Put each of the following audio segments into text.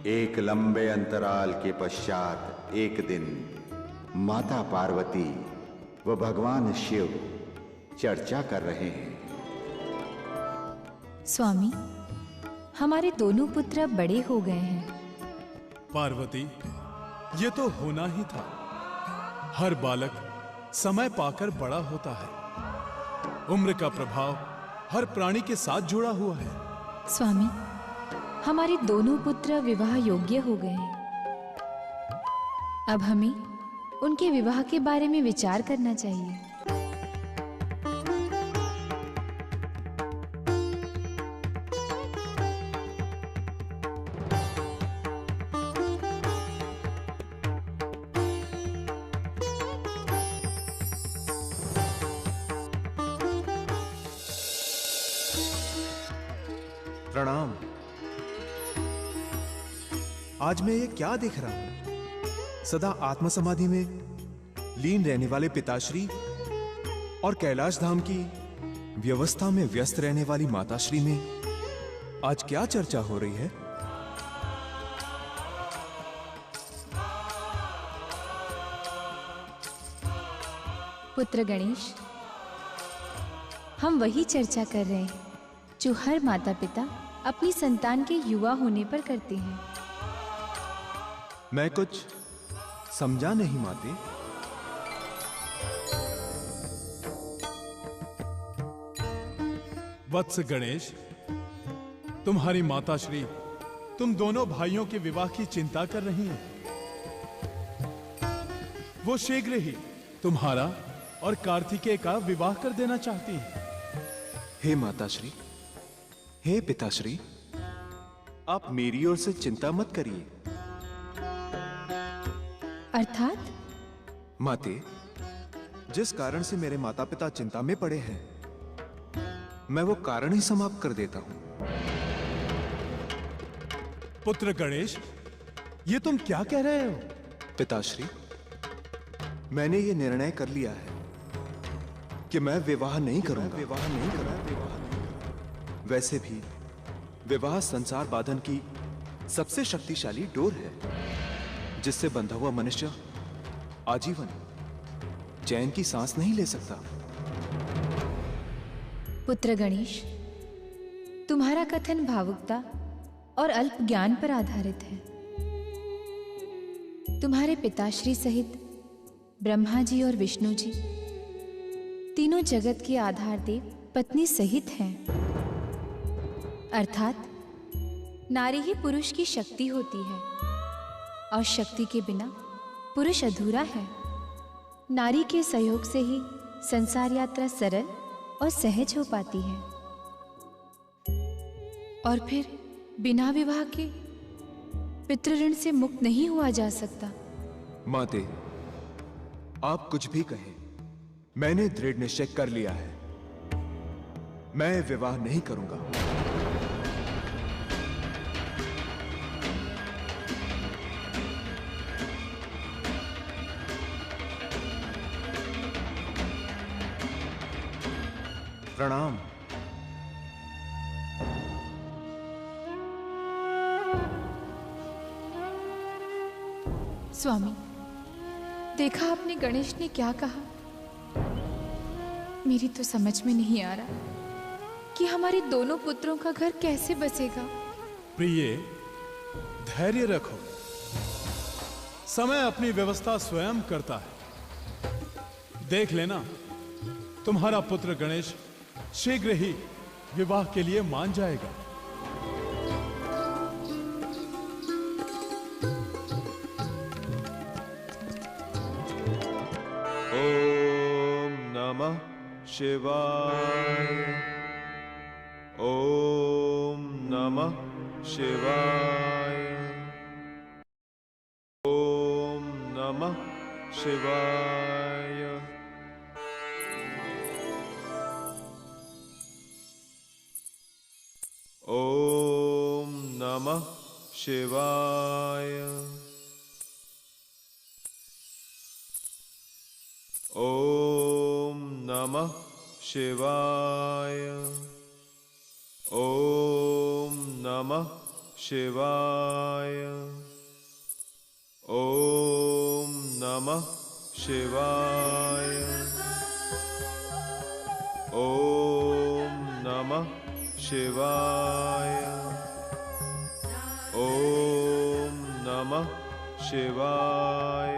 एक लंबे अंतराल के पश्चात एक दिन माता पार्वती व भगवान शिव चर्चा कर रहे हैं। स्वामी, हमारे दोनों पुत्र अब बड़े हो गए हैं। पार्वती, ये तो होना ही था। हर बालक समय पाकर बड़ा होता है। उम्र का प्रभाव हर प्राणी के साथ जुड़ा हुआ है। स्वामी, हमारे दोनों पुत्र विवाह योग्य हो गए हैं। अब हमें उनके विवाह के बारे में विचार करना चाहिए। प्रणाम। आज मैं ये क्या देख रहा हूं? सदा आत्म समाधि में लीन रहने वाले पिताश्री और कैलाश धाम की व्यवस्था में व्यस्त रहने वाली माताश्री में आज क्या चर्चा हो रही है? पुत्र गणेश, हम वही चर्चा कर रहे हैं जो हर माता पिता अपनी संतान के युवा होने पर करते हैं। मैं कुछ समझा नहीं माते। वत्स गणेश, तुम्हारी माताश्री तुम दोनों भाइयों के विवाह की चिंता कर रही हैं। वो शीघ्र ही तुम्हारा और कार्तिकेय का विवाह कर देना चाहती है। हे माताश्री, हे पिताश्री, आप मेरी ओर से चिंता मत करिए। अर्थात? माते, जिस कारण से मेरे माता पिता चिंता में पड़े हैं, मैं वो कारण ही समाप्त कर देता हूं। पुत्र गणेश, ये तुम क्या कह रहे हो? पिताश्री, मैंने ये निर्णय कर लिया है कि मैं विवाह नहीं करूंगा। वैसे भी विवाह संसार बांधन की सबसे शक्तिशाली डोर है, जिससे बंधा हुआ मनुष्य आजीवन चैन की सांस नहीं ले सकता। पुत्र गणेश, तुम्हारा कथन भावुकता और अल्प ज्ञान पर आधारित है। तुम्हारे पिताश्री सहित ब्रह्मा जी और विष्णु जी तीनों जगत के आधार देव पत्नी सहित हैं। अर्थात नारी ही पुरुष की शक्ति होती है और शक्ति के बिना पुरुष अधूरा है। नारी के सहयोग से ही संसार यात्रा सरल और सहज हो पाती है। और फिर बिना विवाह के पितृऋण से मुक्त नहीं हुआ जा सकता। माते, आप कुछ भी कहें, मैंने दृढ़ निश्चय कर लिया है। मैं विवाह नहीं करूंगा। प्रणाम। स्वामी, देखा आपने गणेश ने क्या कहा? मेरी तो समझ में नहीं आ रहा कि हमारे दोनों पुत्रों का घर कैसे बसेगा। प्रिय, धैर्य रखो। समय अपनी व्यवस्था स्वयं करता है। देख लेना, तुम्हारा पुत्र गणेश शीघ्र ही विवाह के लिए मान जाएगा। ओम नमः शिवाय। ओम नमः शिवाय। ओम नमः शिवाय। ओम नमः शिवाय। ओम नमः शिवाय। ओम नमः शिवाय। ओम नमः शिवाय। ओम नमः शिवाय। ओम नमः शिवाय।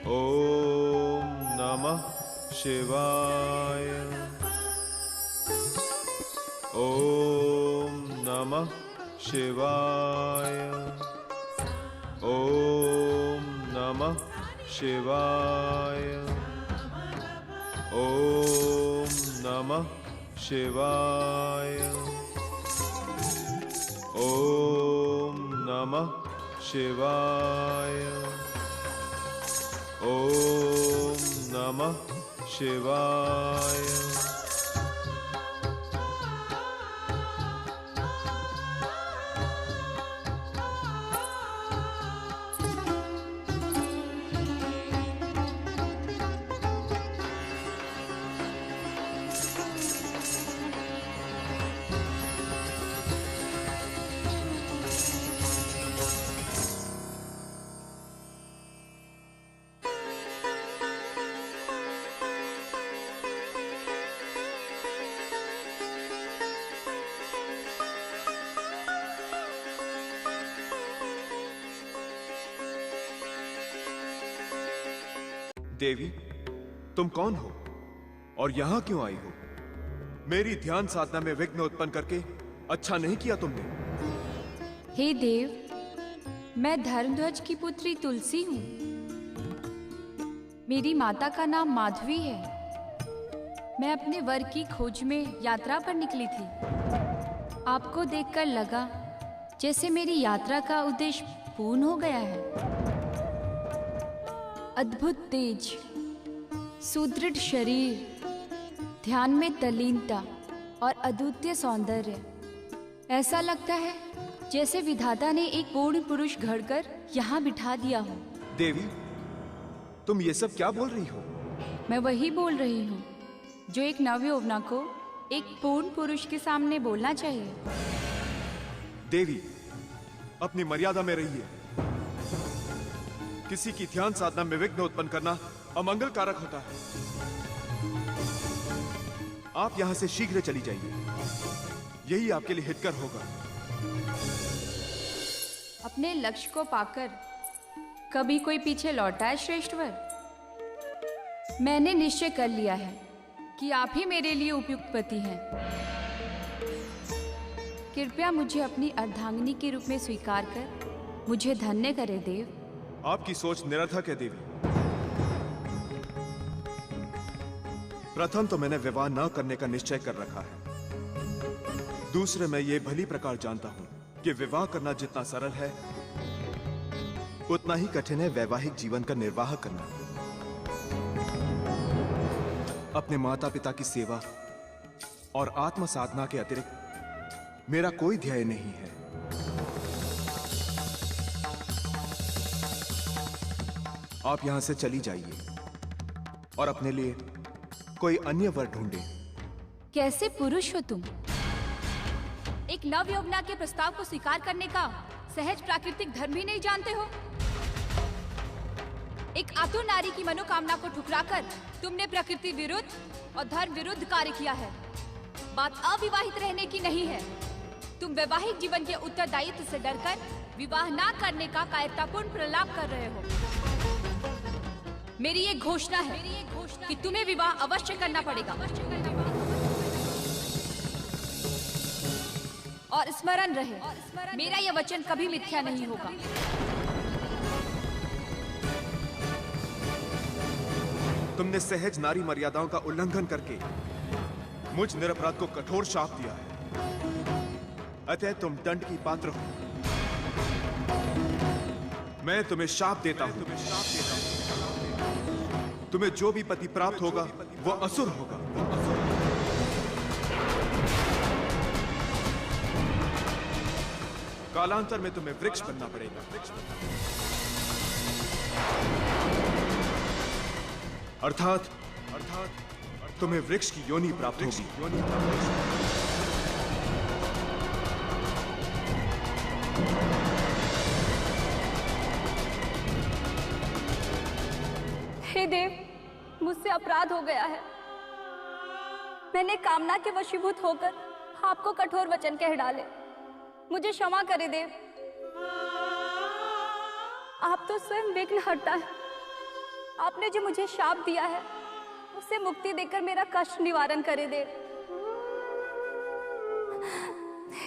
ओम नमः शिवाय। ओम नमः शिवाय। ओम नमः शिवाय। ओम नमः शिवाय। ओम नमः शिवाय। ओम नमः शिवाय। देवी, तुम कौन हो और यहां क्यों आई हो? मेरी ध्यान साधना में विघ्न उत्पन्न करके अच्छा नहीं किया तुमने। हे देव, मैं धर्मध्वज की पुत्री तुलसी हूँ। मेरी माता का नाम माधवी है। मैं अपने वर की खोज में यात्रा पर निकली थी। आपको देखकर लगा जैसे मेरी यात्रा का उद्देश्य पूर्ण हो गया है। अद्भुत तेज, सुदृढ़ शरीर, ध्यान में तल्लीनता और अद्वितीय सौंदर्य। ऐसा लगता है जैसे विधाता ने एक पूर्ण पुरुष घड़कर यहाँ बिठा दिया हो। देवी, तुम ये सब क्या बोल रही हो? मैं वही बोल रही हूँ जो एक नवयौवना को एक पूर्ण पुरुष के सामने बोलना चाहिए। देवी, अपनी मर्यादा में रहिए। किसी की ध्यान साधना में विघ्न उत्पन्न करना अमंगल कारक होता है। आप यहां से शीघ्र चली जाइए, यही आपके लिए हितकर होगा। अपने लक्ष्य को पाकर कभी कोई पीछे लौटा है श्रेष्ठवर? मैंने निश्चय कर लिया है कि आप ही मेरे लिए उपयुक्त पति हैं। कृपया मुझे अपनी अर्धांगिनी के रूप में स्वीकार कर मुझे धन्य करे देव। आपकी सोच निरर्थक है देवी। प्रथम तो मैंने विवाह न करने का निश्चय कर रखा है। दूसरे, मैं ये भली प्रकार जानता हूं कि विवाह करना जितना सरल है उतना ही कठिन है वैवाहिक जीवन का निर्वाह करना। अपने माता पिता की सेवा और आत्म साधना के अतिरिक्त मेरा कोई ध्येय नहीं है। आप यहां से चली जाइए और अपने लिए कोई अन्य वर ढूंढें। कैसे पुरुष हो तुम? एक नवयौवना के प्रस्ताव को स्वीकार करने का सहज प्राकृतिक धर्म ही नहीं जानते हो? एक आतुर नारी की मनोकामना को ठुकराकर तुमने प्रकृति विरुद्ध और धर्म विरुद्ध कार्य किया है। बात अविवाहित रहने की नहीं है। तुम वैवाहिक जीवन के उत्तरदायित्व से डरकर विवाह ना करने का कायरतापूर्ण प्रलाप कर रहे हो। मेरी ये घोषणा है कि तुम्हें विवाह अवश्य करना पड़ेगा। और स्मरण रहे, मेरा यह वचन कभी मिथ्या नहीं होगा। तुमने सहज नारी मर्यादाओं का उल्लंघन करके मुझ निरपराध को कठोर शाप दिया है, अतः तुम दंड की पात्र हो। मैं तुम्हें शाप देता हूं। तुम्हें जो भी पति प्राप्त होगा वो असुर होगा। कालांतर में तुम्हें वृक्ष बनना पड़ेगा, अर्थात तुम्हें वृक्ष की योनि प्राप्त होगी। देव, मुझसे अपराध हो गया है। मैंने कामना के वशीभूत होकर आपको कठोर वचन कह डाले। मुझे क्षमा करे देव। आप तो स्वयं विघ्न हरता है। आपने जो मुझे शाप दिया है उससे मुक्ति देकर मेरा कष्ट निवारण करे देव।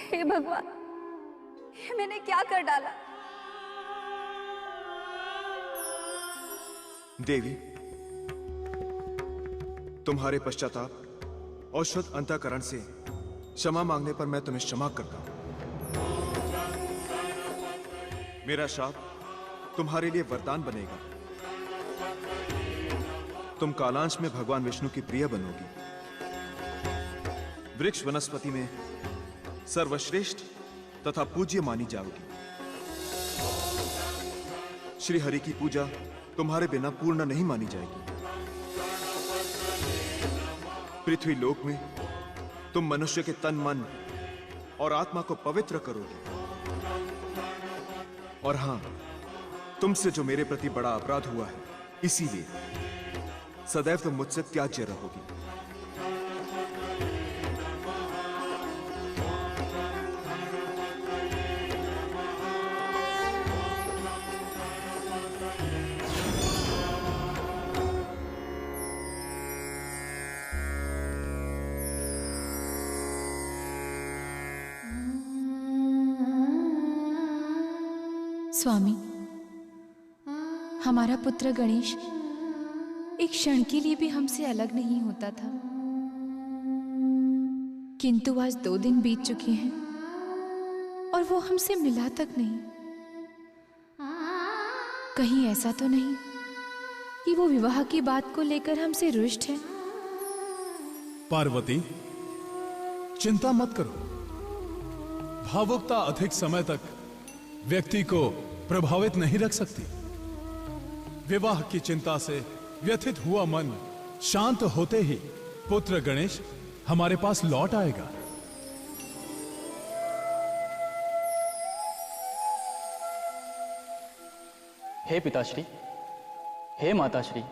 हे भगवान, ये मैंने क्या कर डाला? देवी, तुम्हारे पश्चाताप और शुद्ध अंतःकरण से क्षमा मांगने पर मैं तुम्हें क्षमा करता हूं। मेरा शाप तुम्हारे लिए वरदान बनेगा। तुम कालांश में भगवान विष्णु की प्रिय बनोगी। वृक्ष वनस्पति में सर्वश्रेष्ठ तथा पूज्य मानी जाओगी। श्री हरि की पूजा तुम्हारे बिना पूर्ण नहीं मानी जाएगी। पृथ्वी लोक में तुम मनुष्य के तन, मन और आत्मा को पवित्र करोगे। और हां, तुमसे जो मेरे प्रति बड़ा अपराध हुआ है, इसीलिए सदैव तुम मुझसे त्याज्य रहोगी। स्वामी, हमारा पुत्र गणेश एक क्षण के लिए भी हमसे अलग नहीं होता था, किंतु आज 2 दिन बीत चुके हैं और वो हमसे मिला तक नहीं। कहीं ऐसा तो नहीं कि वो विवाह की बात को लेकर हमसे रुष्ट है? पार्वती, चिंता मत करो। भावुकता अधिक समय तक व्यक्ति को प्रभावित नहीं रख सकती। विवाह की चिंता से व्यथित हुआ मन शांत होते ही पुत्र गणेश हमारे पास लौट आएगा। हे पिताश्री, हे माताश्री,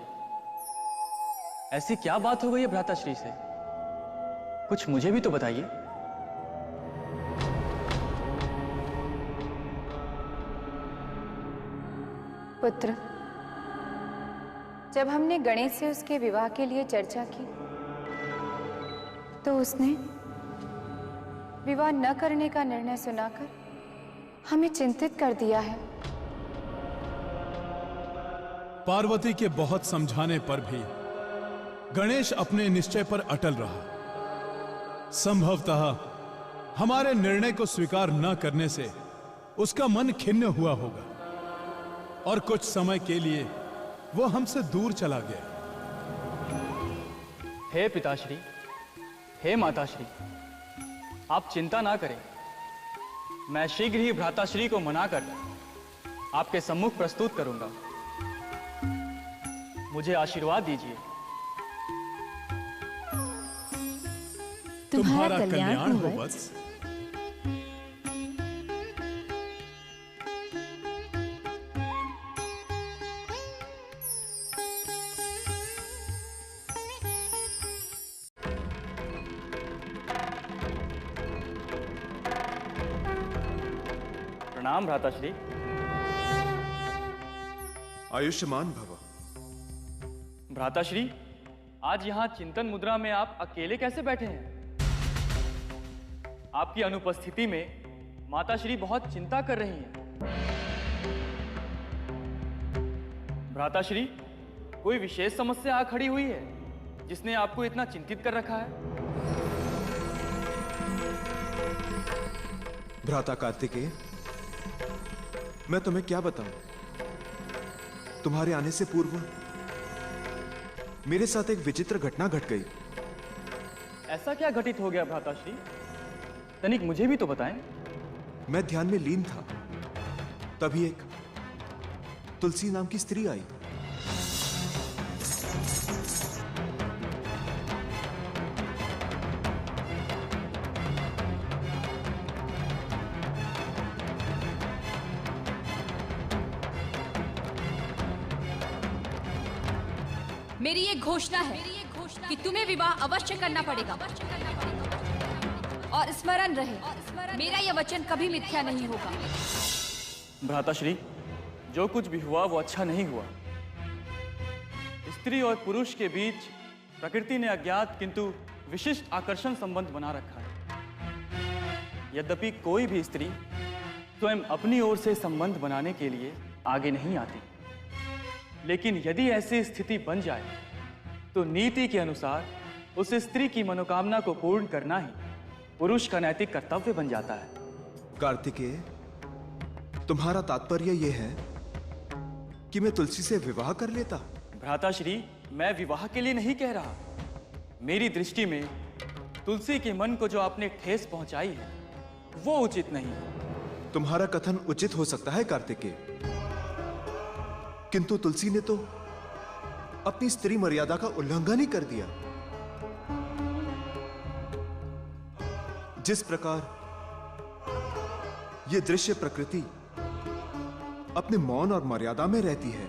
ऐसी क्या बात हो गई है भ्राताश्री से? कुछ मुझे भी तो बताइए। पुत्र, जब हमने गणेश से उसके विवाह के लिए चर्चा की तो उसने विवाह न करने का निर्णय सुनाकर हमें चिंतित कर दिया है। पार्वती के बहुत समझाने पर भी गणेश अपने निश्चय पर अटल रहा। संभवतः हमारे निर्णय को स्वीकार न करने से उसका मन खिन्न हुआ होगा और कुछ समय के लिए वो हमसे दूर चला गया। हे पिताश्री, हे माताश्री, आप चिंता ना करें। मैं शीघ्र ही भ्राताश्री को मनाकर आपके सम्मुख प्रस्तुत करूंगा। मुझे आशीर्वाद दीजिए। तुम्हारा कल्याण हो वत्स। प्रणाम भ्राताश्री। आयुष्मान भव। भ्राताश्री, आज यहाँ चिंतन मुद्रा में आप अकेले कैसे बैठे हैं? आपकी अनुपस्थिति में माताश्री बहुत चिंता कर रही हैं। भ्राताश्री, कोई विशेष समस्या आ खड़ी हुई है जिसने आपको इतना चिंतित कर रखा है? भ्राता कार्तिकेय, मैं तुम्हें क्या बताऊं? तुम्हारे आने से पूर्व मेरे साथ एक विचित्र घटना घट गई। ऐसा क्या घटित हो गया भ्राताश्री? तनिक मुझे भी तो बताएं। मैं ध्यान में लीन था, तभी एक तुलसी नाम की स्त्री आई। मेरी ये घोषणा है कि तुम्हें विवाह अवश्य करना पड़ेगा। और स्मरण रहे, मेरा यह वचन कभी मिथ्या नहीं होगा। भ्राताश्री, जो कुछ भी हुआ वो अच्छा नहीं हुआ। स्त्री और पुरुष के बीच प्रकृति ने अज्ञात किंतु विशिष्ट आकर्षण संबंध बना रखा है। यद्यपि कोई भी स्त्री स्वयं अपनी ओर से संबंध बनाने के लिए आगे नहीं आती, लेकिन यदि ऐसी स्थिति बन जाए तो नीति के अनुसार उस स्त्री की मनोकामना को पूर्ण करना ही पुरुष का नैतिक कर्तव्य बन जाता है। कार्तिकेय, तुम्हारा तात्पर्य यह है कि मैं तुलसी से विवाह कर लेता? भ्राताश्री, मैं विवाह के लिए नहीं कह रहा। मेरी दृष्टि में तुलसी के मन को जो आपने ठेस पहुंचाई है वो उचित नहीं है। तुम्हारा कथन उचित हो सकता है कार्तिकेय, किंतु तुलसी ने तो अपनी स्त्री मर्यादा का उल्लंघन ही कर दिया। जिस प्रकार यह दृश्य प्रकृति अपने मौन और मर्यादा में रहती है,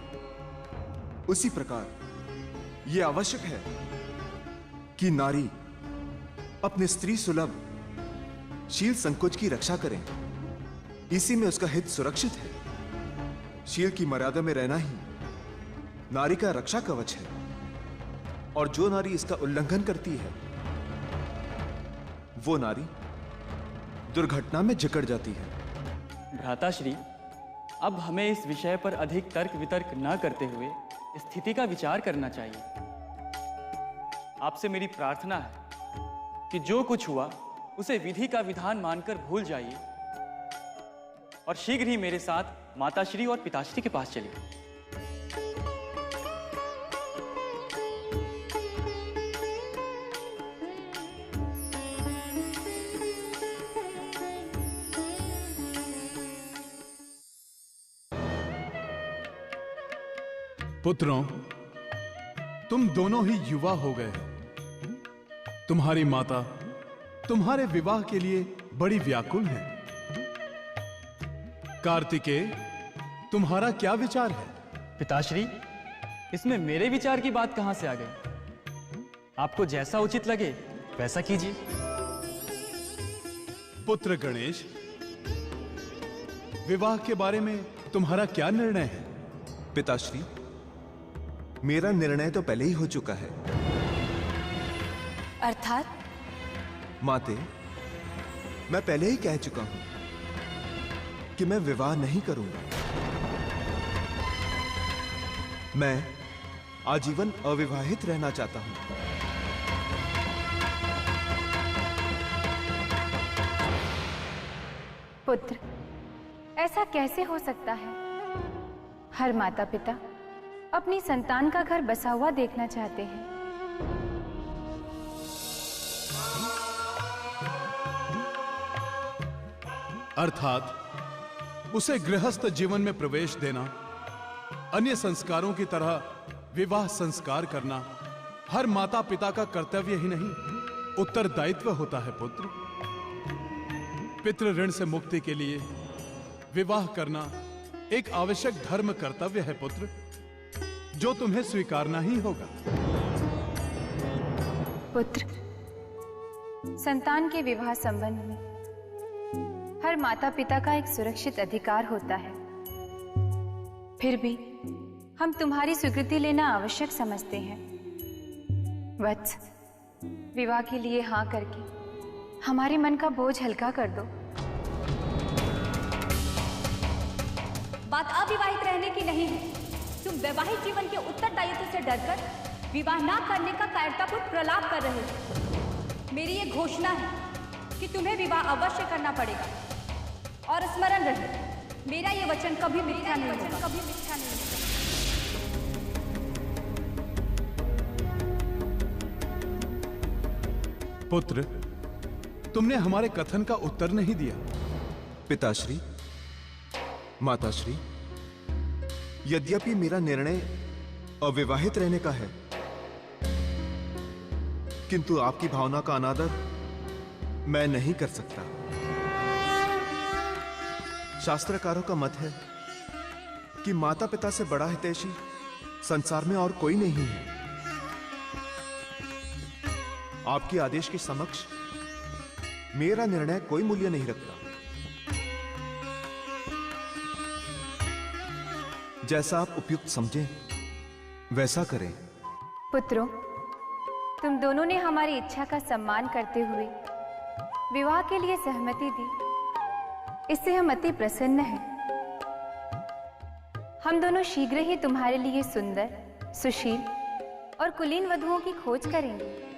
उसी प्रकार यह आवश्यक है कि नारी अपने स्त्री सुलभ शील संकोच की रक्षा करें। इसी में उसका हित सुरक्षित है। शील की मर्यादा में रहना ही नारी का रक्षा कवच है, और जो नारी इसका उल्लंघन करती है वो नारी दुर्घटना में जकड़ जाती है। भ्राताश्री, अब हमें इस विषय पर अधिक तर्क वितर्क न करते हुए स्थिति का विचार करना चाहिए। आपसे मेरी प्रार्थना है कि जो कुछ हुआ उसे विधि का विधान मानकर भूल जाइए और शीघ्र ही मेरे साथ माताश्री और पिताश्री के पास चलिए। पुत्रों, तुम दोनों ही युवा हो गए। तुम्हारी माता तुम्हारे विवाह के लिए बड़ी व्याकुल है। कार्तिकेय, तुम्हारा क्या विचार है? पिताश्री, इसमें मेरे विचार की बात कहां से आ गई? आपको जैसा उचित लगे वैसा कीजिए। पुत्र गणेश, विवाह के बारे में तुम्हारा क्या निर्णय है? पिताश्री, मेरा निर्णय तो पहले ही हो चुका है। अर्थात? माते, मैं पहले ही कह चुका हूं कि मैं विवाह नहीं करूंगा। मैं आजीवन अविवाहित रहना चाहता हूं। पुत्र, ऐसा कैसे हो सकता है? हर माता पिता अपनी संतान का घर बसा हुआ देखना चाहते हैं। अर्थात उसे गृहस्थ जीवन में प्रवेश देना, अन्य संस्कारों की तरह विवाह संस्कार करना हर माता पिता का कर्तव्य ही नहीं, उत्तरदायित्व होता है। पुत्र, पितृ ऋण से मुक्ति के लिए विवाह करना एक आवश्यक धर्म कर्तव्य है पुत्र, जो तुम्हें स्वीकारना ही होगा। पुत्र, संतान के विवाह संबंध में हर माता पिता का एक सुरक्षित अधिकार होता है। फिर भी हम तुम्हारी स्वीकृति लेना आवश्यक समझते हैं। वत्स, विवाह के लिए हाँ करके हमारे मन का बोझ हल्का कर दो। बात अविवाहित रहने की नहीं है। तुम वैवाहिक जीवन के उत्तरदायित्व से डरकर विवाह ना करने का कायरतापूर्ण प्रलाप कर रहे हो। मेरी ये घोषणा है कि तुम्हें विवाह अवश्य करना पड़ेगा। और स्मरण रहे, मेरा ये वचन कभी मिथ्या नहीं होगा। पुत्र, तुमने हमारे कथन का उत्तर नहीं दिया। पिताश्री, माताश्री, यद्यपि मेरा निर्णय अविवाहित रहने का है, किंतु आपकी भावना का अनादर मैं नहीं कर सकता। शास्त्रकारों का मत है कि माता पिता से बड़ा हितैषी संसार में और कोई नहीं है। आपके आदेश के समक्ष मेरा निर्णय कोई मूल्य नहीं रखता। जैसा आप उपयुक्त समझें वैसा करें। पुत्रों, तुम दोनों ने हमारी इच्छा का सम्मान करते हुए विवाह के लिए सहमति दी, इससे हम अति प्रसन्न हैं। हम दोनों शीघ्र ही तुम्हारे लिए सुंदर, सुशील और कुलीन वधुओं की खोज करेंगे।